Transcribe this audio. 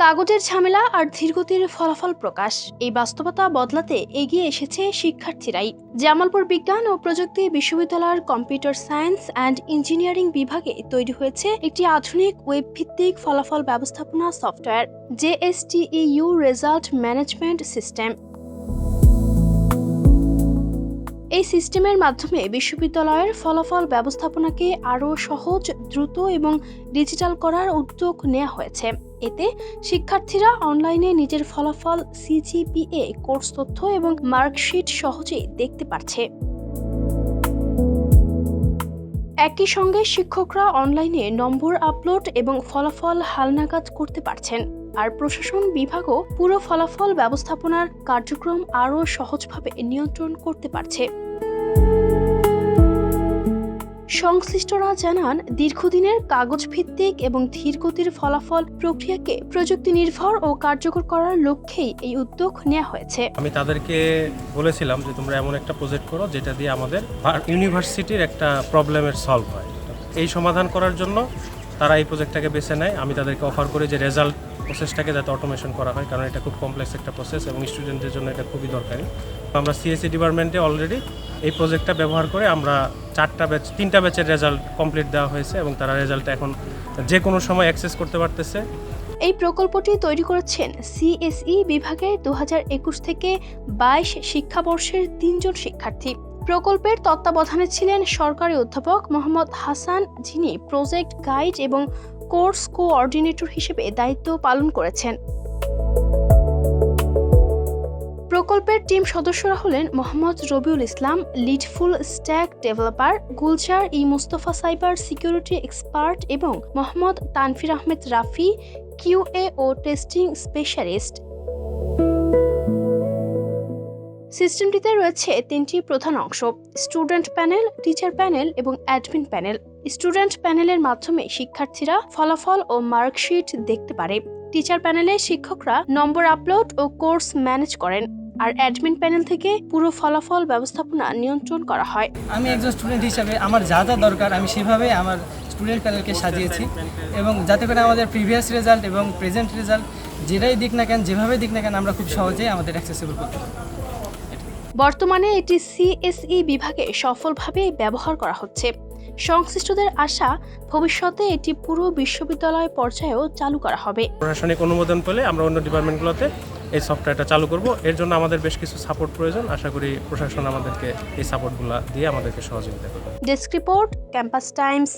কাগজের ঝামেলা আর ধীরগতির ফলাফল প্রকাশ, এই বাস্তবতা বদলাতে এগিয়ে এসেছে শিক্ষার্থীরাই। জামালপুর বিজ্ঞান ও প্রযুক্তি বিশ্ববিদ্যালয়ের কম্পিউটার সায়েন্স অ্যান্ড ইঞ্জিনিয়ারিং বিভাগে তৈরি হয়েছে একটি আধুনিক ওয়েব ভিত্তিক ফলাফল ব্যবস্থাপনা software, JSTEU result management system. এই সিস্টেমের মাধ্যমে বিশ্ববিদ্যালয়ের ফলাফল ব্যবস্থাপনাকে আরও সহজ, দ্রুত এবং ডিজিটাল করার উদ্যোগ নেওয়া হয়েছে। এতে শিক্ষার্থীরা অনলাইনে নিজের ফলাফল, CGPA, কোর্স তথ্য এবং মার্কশিট সহজেই দেখতে পারছে। একই সঙ্গে শিক্ষকরা অনলাইনে নম্বর আপলোড এবং ফলাফল হালনাগাদ করতে পারছেন, আর প্রশাসন বিভাগও পুরো ফলাফল ব্যবস্থাপনার কার্যক্রম আরও সহজভাবে নিয়ন্ত্রণ করতে পারছে। সংশ্লিষ্টরা জানান, দীর্ঘদিনের কাগজভিত্তিক এবং ধীরগতির ফলাফল প্রক্রিয়াকে প্রযুক্তি নির্ভর ও কার্যকর করার লক্ষ্যেই এই উদ্যোগ নেওয়া হয়েছে। আমি তাদেরকে বলেছিলাম যে তোমরা এমন একটা প্রজেক্ট করো যেটা দিয়ে আমাদের ইউনিভার্সিটির একটা প্রবলেমের সলভ হয়। এই সমাধান করার জন্য তারা এই প্রজেক্টটাকে বেছে নেয়। আমি তাদেরকে অফার করি যে রেজাল্ট প্রসেসটাকে যাতে অটোমেশন করা হয়, কারণ এটা খুব কমপ্লেক্স একটা প্রসেস এবং স্টুডেন্টদের জন্য এটা খুবই দরকারি। আমরা CSE ডিপার্টমেন্টে অলরেডি এই প্রজেক্টটা ব্যবহার করে আমরা 3টা ব্যাচের রেজাল্ট কমপ্লিট দেওয়া হয়েছে এবং তারা রেজাল্টটা এখন যে কোনো সময় অ্যাক্সেস করতে পারতেছে। এই প্রকল্পটি তৈরি করেছেন CSE বিভাগের 2021 থেকে 22 শিক্ষাবর্ষের 3 জন শিক্ষার্থী। প্রকল্পের তত্ত্বাবধানে ছিলেন সরকারি অধ্যাপক মোহাম্মদ হাসান, যিনি প্রজেক্ট গাইড এবং কোর্স কোঅর্ডিনেটর হিসেবে দায়িত্ব পালন করেছেন। প্রকল্পের টিম সদস্যরা হলেন Mohammad Rabiul Islam, lead full stack developer, Gulzar Mustafa cyber security expert এবং মোহাম্মদ তানফির আহমেদ রাফি, QA ও টেস্টিং স্পেশালিস্ট। সিস্টেমটিতে রয়েছে 3টি প্রধান অংশ: স্টুডেন্ট প্যানেল, টিচার প্যানেল এবং অ্যাডমিন প্যানেল। স্টুডেন্ট প্যানেলের মাধ্যমে শিক্ষার্থীরা ফলাফল ও মার্কশিট দেখতে পারে। টিচার প্যানেলে শিক্ষকরা নম্বর আপলোড ও কোর্স ম্যানেজ করেন, আর অ্যাডমিন প্যানেল থেকে পুরো ফলাফল ব্যবস্থাপনা নিয়ন্ত্রণ করা হয়। আমি একজন স্টুডেন্ট হিসাবে আমার যা যা দরকার আমি সেভাবে আমার স্টুডেন্ট প্যানেলকে সাজিয়েছি, এবং যাতে করে আমাদের প্রিভিয়াস রেজাল্ট এবং প্রেজেন্ট রেজাল্ট যেটাই দিক না কেন, যেভাবে দিক না কেন, আমরা খুব সহজেই আমাদের অ্যাক্সেসিবল করতে পারি। বর্তমানে এটি CSE বিভাগে সফলভাবে ব্যবহার করা হচ্ছে। সংশ্লিষ্টদের আশা, ভবিষ্যতে এটি পুরো বিশ্ববিদ্যালয় পর্যায়েও চালু করা হবে। প্রশাসনিক অনুমোদন পেলে আমরা অন্য ডিপার্টমেন্টগুলোতে এই সফটওয়্যারটা চালু করব। এর জন্য আমাদের বেশ কিছু সাপোর্ট প্রয়োজন। আশা করি প্রশাসন আমাদেরকে এই সাপোর্টগুলো দিয়ে আমাদেরকে সহযোগিতা করবে। Desk report, campus Times.